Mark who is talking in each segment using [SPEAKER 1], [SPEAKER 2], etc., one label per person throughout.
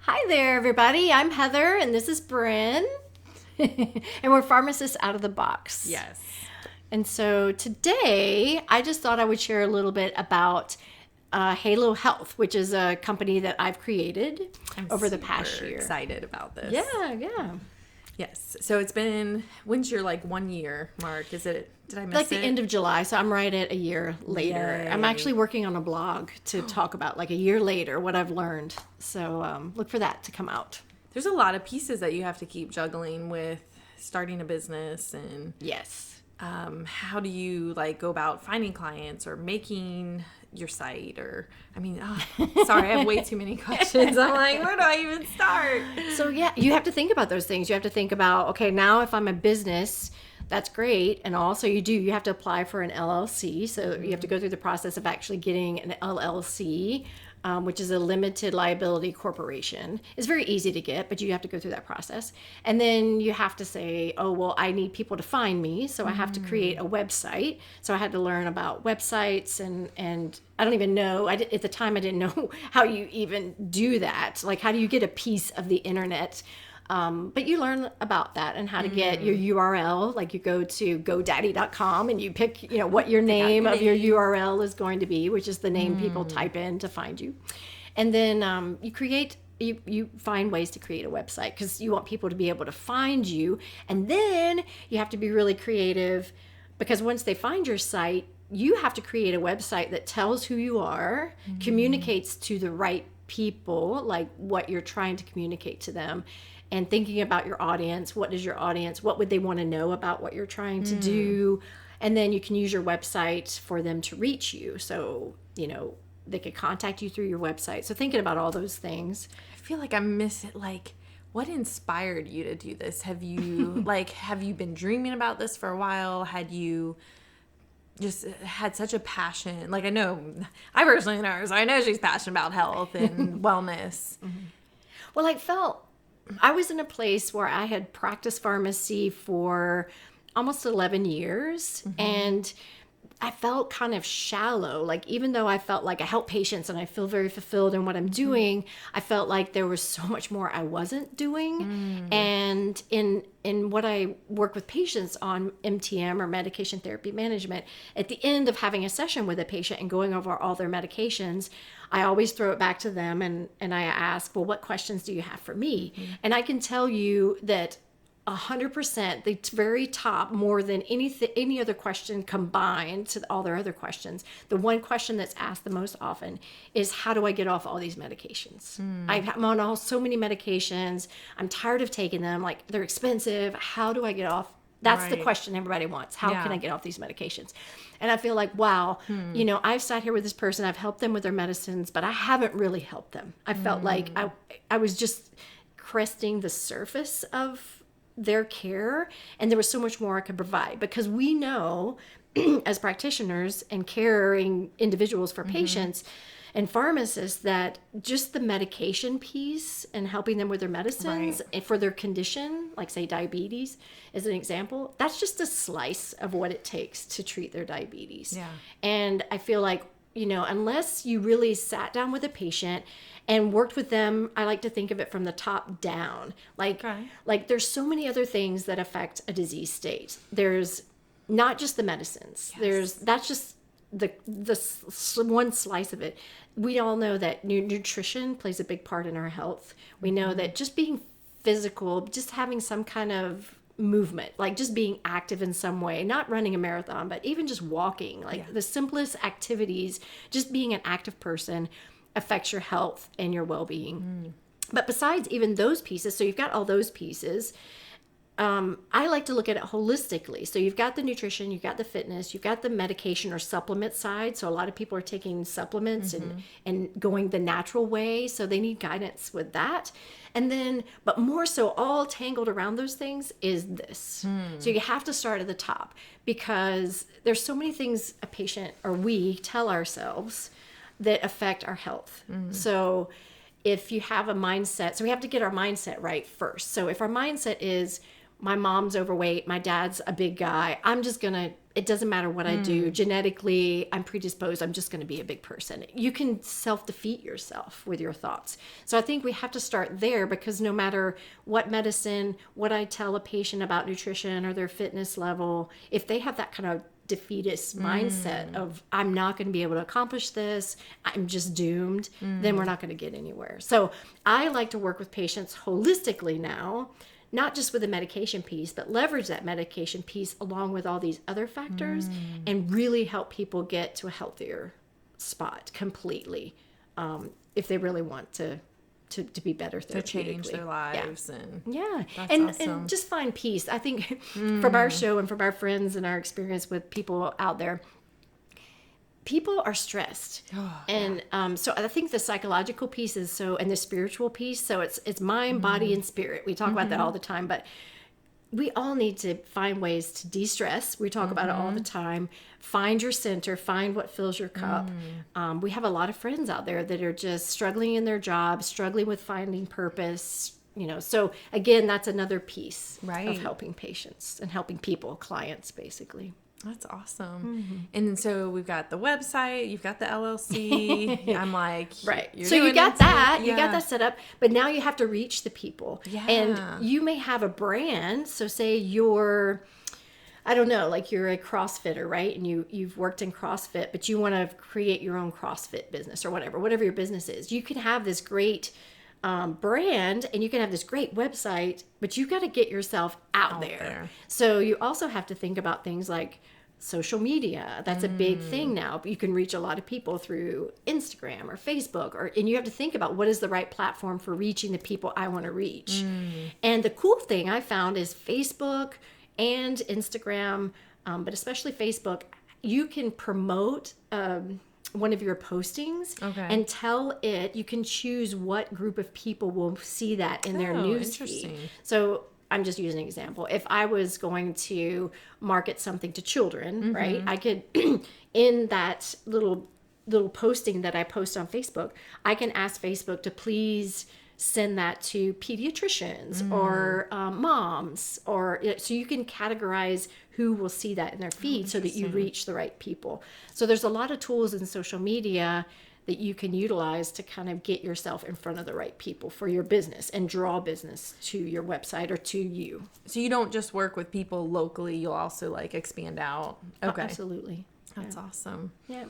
[SPEAKER 1] Hi there, everybody. I'm Heather, and this is Bryn. And we're Pharmacists Out of the Box.
[SPEAKER 2] Yes.
[SPEAKER 1] And so today, I just thought I would share a little bit about Halo Health, which is a company that I've created over the past year.
[SPEAKER 2] Excited about this.
[SPEAKER 1] Yeah.
[SPEAKER 2] Yes. So it's been, when's your 1 year mark? Is it, did I miss
[SPEAKER 1] Like
[SPEAKER 2] it?
[SPEAKER 1] the end of July, so I'm right at a year later.
[SPEAKER 2] Yay.
[SPEAKER 1] I'm actually working on a blog to talk about a year later what I've learned. So look for that to come out.
[SPEAKER 2] There's a lot of pieces that you have to keep juggling with starting a business and
[SPEAKER 1] Yes.
[SPEAKER 2] how do you go about finding clients or making your site sorry, I have way too many questions. I'm like, where do I even start?
[SPEAKER 1] So yeah, you have to think about those things. You have to think about, okay, now if I'm a business, that's great. And also you have to apply for an LLC. So you have to go through the process of actually getting an LLC, which is a limited liability corporation. It's very easy to get, but you have to go through that process. And then you have to say, oh, well, I need people to find me. So I have to create a website. So I had to learn about websites and I don't even know. At the time, I didn't know how you even do that. Like, how do you get a piece of the internet? But you learn about that and how to get your URL. Like you go to GoDaddy.com and you pick, what your name of your URL is going to be, which is the name people type in to find you. And then you find ways to create a website because you want people to be able to find you. And then you have to be really creative because once they find your site, you have to create a website that tells who you are, communicates to the right people, like what you're trying to communicate to them, and thinking about your audience. What is your audience? What would they want to know about what you're trying to do? And then you can use your website for them to reach you. So, they could contact you through your website. So thinking about all those things.
[SPEAKER 2] I feel like I'm missing, what inspired you to do this? Have you, have you been dreaming about this for a while? Had you just had such a passion? I know, I personally know her, so I know she's passionate about health and wellness.
[SPEAKER 1] Well, I was in a place where I had practiced pharmacy for almost 11 years and I felt kind of shallow. Even though I felt like I help patients and I feel very fulfilled in what I'm doing, I felt like there was so much more I wasn't doing. And in what I work with patients on MTM or medication therapy management, at the end of having a session with a patient and going over all their medications, I always throw it back to them and I ask, well, what questions do you have for me? And I can tell you that 100%, the very top, more than any other question combined to all their other questions, the one question that's asked the most often is, how do I get off all these medications? I'm on so many medications. I'm tired of taking them. They're expensive. How do I get off? That's the question everybody wants. How can I get off these medications? And I feel like, wow, I've sat here with this person. I've helped them with their medicines, but I haven't really helped them. I felt like I was just cresting the surface of their care, and there was so much more I could provide, because we know as practitioners and caring individuals for patients and pharmacists that just the medication piece and helping them with their medicines for their condition, like say diabetes as an example, that's just a slice of what it takes to treat their diabetes. And I feel like, unless you really sat down with a patient and worked with them, I like to think of it from the top down. Like there's so many other things that affect a disease state. There's not just the medicines. That's just the one slice of it. We all know that nutrition plays a big part in our health. We know that just being physical, just having some kind of movement, just being active in some way, not running a marathon, but even just walking, the simplest activities, just being an active person affects your health and your well-being. But besides even those pieces, so you've got all those pieces, I like to look at it holistically. So you've got the nutrition, you've got the fitness, you've got the medication or supplement side. So a lot of people are taking supplements and going the natural way. So they need guidance with that. And then, but more so all tangled around those things is this. So you have to start at the top, because there's so many things a patient or we tell ourselves that affect our health. So if you have a mindset, so we have to get our mindset right first. So if our mindset is, my mom's overweight, my dad's a big guy. I'm just going to, it doesn't matter what I do. Genetically, I'm predisposed. I'm just going to be a big person. You can self-defeat yourself with your thoughts. So I think we have to start there, because no matter what medicine, what I tell a patient about nutrition or their fitness level, if they have that kind of defeatist mindset of, I'm not going to be able to accomplish this, I'm just doomed, then we're not going to get anywhere. So I like to work with patients holistically now, not just with the medication piece, but leverage that medication piece along with all these other factors and really help people get to a healthier spot completely, if they really want to be better therapeutically.
[SPEAKER 2] To change their lives.
[SPEAKER 1] Yeah.
[SPEAKER 2] That's
[SPEAKER 1] And
[SPEAKER 2] awesome.
[SPEAKER 1] and just find peace. I think from our show and from our friends and our experience with people out there, people are stressed. And so I think the psychological piece is so, and the spiritual piece, so it's mind, body, and spirit. We talk about that all the time, but we all need to find ways to de-stress. We talk about it all the time. Find your center, find what fills your cup. We have a lot of friends out there that are just struggling in their jobs, struggling with finding purpose, so again, that's another piece of helping patients and helping people, clients, basically.
[SPEAKER 2] That's awesome. And so we've got the website, you've got the LLC. I'm like,
[SPEAKER 1] right.
[SPEAKER 2] You're
[SPEAKER 1] So you
[SPEAKER 2] doing
[SPEAKER 1] got
[SPEAKER 2] it.
[SPEAKER 1] that, you got that set up, but now you have to reach the people.
[SPEAKER 2] Yeah.
[SPEAKER 1] And you may have a brand. So say you're, I don't know, like you're a CrossFitter, right? And you've worked in CrossFit, but you want to create your own CrossFit business or whatever your business is. You can have this great brand and you can have this great website, but you got to get yourself out there. So you also have to think about things like social media. That's a big thing now. You can reach a lot of people through Instagram or Facebook, and you have to think about what is the right platform for reaching the people I want to reach. And the cool thing I found is Facebook and Instagram, but especially Facebook, you can promote one of your postings and tell it, you can choose what group of people will see that in their news feed. So I'm just using an example. If I was going to market something to children, right, I could, in that little posting that I post on Facebook, I can ask Facebook to please send that to pediatricians or moms, or so you can categorize who will see that in their feed so that you reach the right people. So there's a lot of tools in social media that you can utilize to kind of get yourself in front of the right people for your business and draw business to your website or to you.
[SPEAKER 2] So you don't just work with people locally, you'll also like expand out. Okay.
[SPEAKER 1] Oh, absolutely.
[SPEAKER 2] That's awesome.
[SPEAKER 1] Yeah.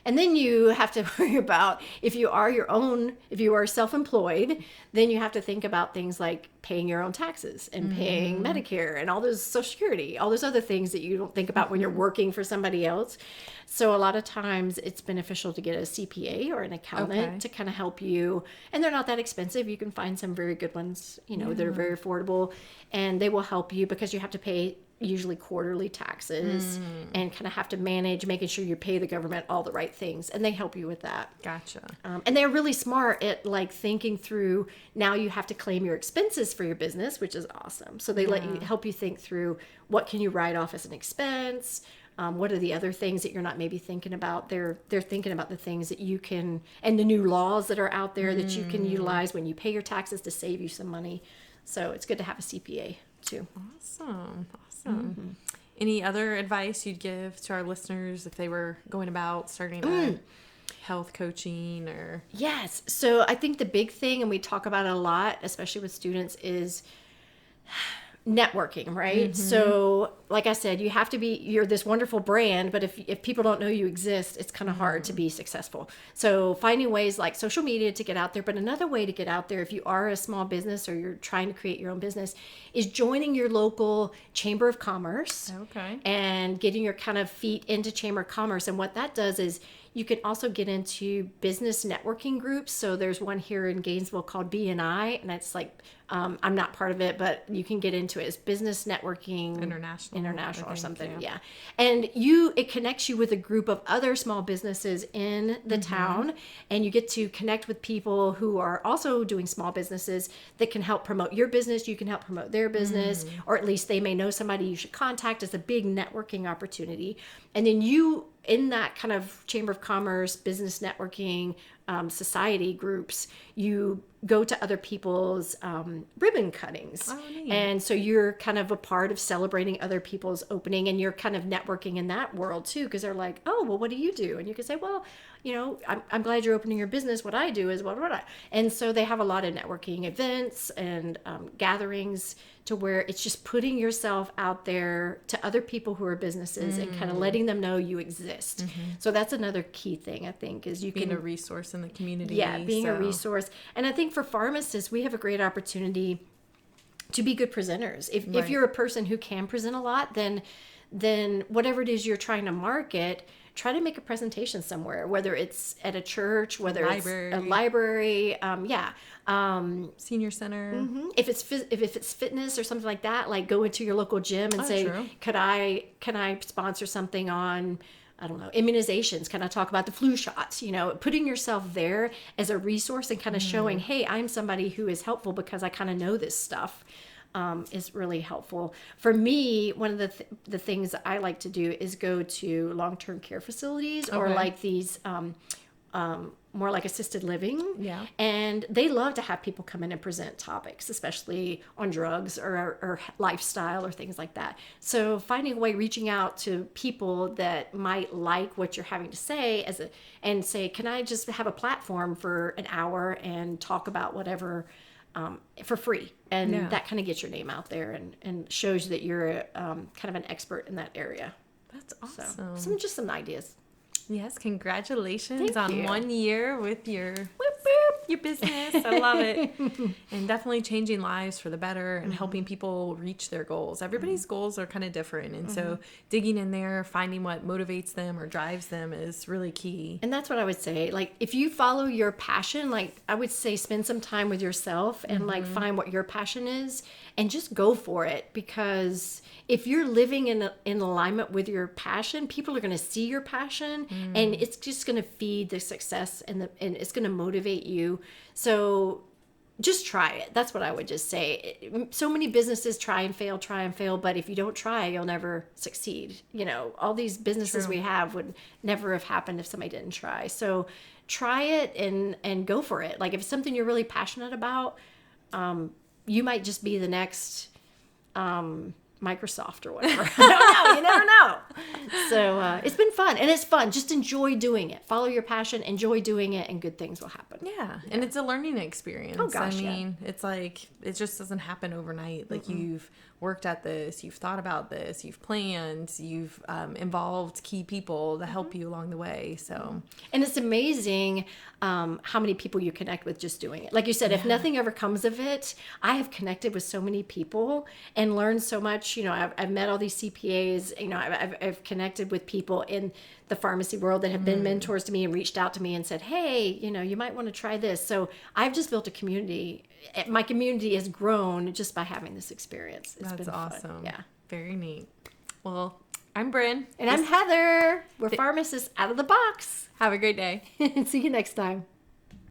[SPEAKER 1] And then you have to worry about, if you are self-employed, then you have to think about things like paying your own taxes and paying Medicare and all those Social Security, all those other things that you don't think about when you're working for somebody else. So a lot of times it's beneficial to get a CPA or an accountant to kind of help you. And they're not that expensive. You can find some very good ones, that are very affordable, and they will help you because you have to pay usually quarterly taxes and kind of have to manage making sure you pay the government all the right things, and they help you with that.
[SPEAKER 2] Gotcha.
[SPEAKER 1] And they're really smart at like thinking through, now you have to claim your expenses for your business, which is awesome. So they help you think through, what can you write off as an expense? What are the other things that you're not maybe thinking about? They're thinking about the things that you can, and the new laws that are out there that you can utilize when you pay your taxes to save you some money. So it's good to have a CPA too.
[SPEAKER 2] Awesome. Any other advice you'd give to our listeners if they were going about starting a health coaching or? Yes.
[SPEAKER 1] So I think the big thing, and we talk about it a lot, especially with students, is networking, right? So like I said, you're this wonderful brand, but if people don't know you exist, it's kind of hard to be successful. So finding ways like social media to get out there, but another way to get out there, if you are a small business or you're trying to create your own business, is joining your local chamber of commerce and getting your kind of feet into chamber of commerce. And what that does is you can also get into business networking groups. So there's one here in Gainesville called BNI, and it's like, I'm not part of it, but you can get into it. It's Business Networking International or something. Yeah. And it connects you with a group of other small businesses in the town, and you get to connect with people who are also doing small businesses that can help promote your business. You can help promote their business, or at least they may know somebody you should contact. It's a big networking opportunity. And then in that kind of Chamber of Commerce, business networking, society groups, you go to other people's ribbon cuttings.
[SPEAKER 2] Oh, neat.
[SPEAKER 1] And so you're kind of a part of celebrating other people's opening, and you're kind of networking in that world too, because they're like, oh, well, what do you do? And you can say, well, I'm glad you're opening your business. What I do is what I. And so they have a lot of networking events and gatherings to where it's just putting yourself out there to other people who are businesses and kind of letting them know you exist. So that's another key thing, I think, is you
[SPEAKER 2] being
[SPEAKER 1] can
[SPEAKER 2] a resource in the community.
[SPEAKER 1] Yeah, being a resource. And I think for pharmacists, we have a great opportunity to be good presenters. If you're a person who can present a lot, then whatever it is you're trying to market, try to make a presentation somewhere, whether it's at a church, whether it's a library,
[SPEAKER 2] senior center.
[SPEAKER 1] If it's fitness or something like that, like go into your local gym and say,
[SPEAKER 2] true.
[SPEAKER 1] can I sponsor something on, I don't know, immunizations? Can I talk about the flu shots? Putting yourself there as a resource and kind of showing, hey, I'm somebody who is helpful because I kind of know this stuff. Is really helpful. For me, one of the things that I like to do is go to long-term care facilities or like these more like assisted living.
[SPEAKER 2] Yeah.
[SPEAKER 1] And they love to have people come in and present topics, especially on drugs or lifestyle or things like that. So finding a way, reaching out to people that might like what you're having to say and say, can I just have a platform for an hour and talk about whatever for free, and that kind of gets your name out there and shows that you're kind of an expert in that area.
[SPEAKER 2] That's awesome.
[SPEAKER 1] So some ideas.
[SPEAKER 2] Yes, congratulations
[SPEAKER 1] Thank
[SPEAKER 2] on
[SPEAKER 1] you.
[SPEAKER 2] 1 year with your
[SPEAKER 1] Whoop, whoop.
[SPEAKER 2] your business. I love it. And definitely changing lives for the better and helping people reach their goals. Everybody's goals are kind of different. And so digging in there, finding what motivates them or drives them is really key.
[SPEAKER 1] And that's what I would say. Like, if you follow your passion, like I would say spend some time with yourself and like find what your passion is and just go for it. Because if you're living in alignment with your passion, people are going to see your passion and it's just going to feed the success and it's going to motivate you. So just try it. That's what I would just say. So many businesses try and fail, but if you don't try, you'll never succeed. All these businesses we have would never have happened if somebody didn't try. So try it and go for it. Like if it's something you're really passionate about, you might just be the next Microsoft or whatever. I don't know. You never know. So it's been fun. And it's fun. Just enjoy doing it. Follow your passion. Enjoy doing it. And good things will happen.
[SPEAKER 2] Yeah. And it's a learning experience.
[SPEAKER 1] Oh, gosh,
[SPEAKER 2] I mean, it's like, it just doesn't happen overnight. Like you've worked at this, you've thought about this, you've planned, you've involved key people to help you along the way. So,
[SPEAKER 1] and it's amazing how many people you connect with just doing it. Like you said, if nothing ever comes of it, I have connected with so many people and learned so much. I've met all these CPAs. I've connected with people in the pharmacy world that have been mentors to me and reached out to me and said, hey, you might want to try this. So I've just built a community. My community has grown just by having this experience. It's
[SPEAKER 2] that's
[SPEAKER 1] been
[SPEAKER 2] awesome.
[SPEAKER 1] Fun. Yeah.
[SPEAKER 2] Very neat. Well, I'm Bryn.
[SPEAKER 1] And I'm Heather. We're Pharmacists Out of the Box.
[SPEAKER 2] Have a great day.
[SPEAKER 1] See you next time.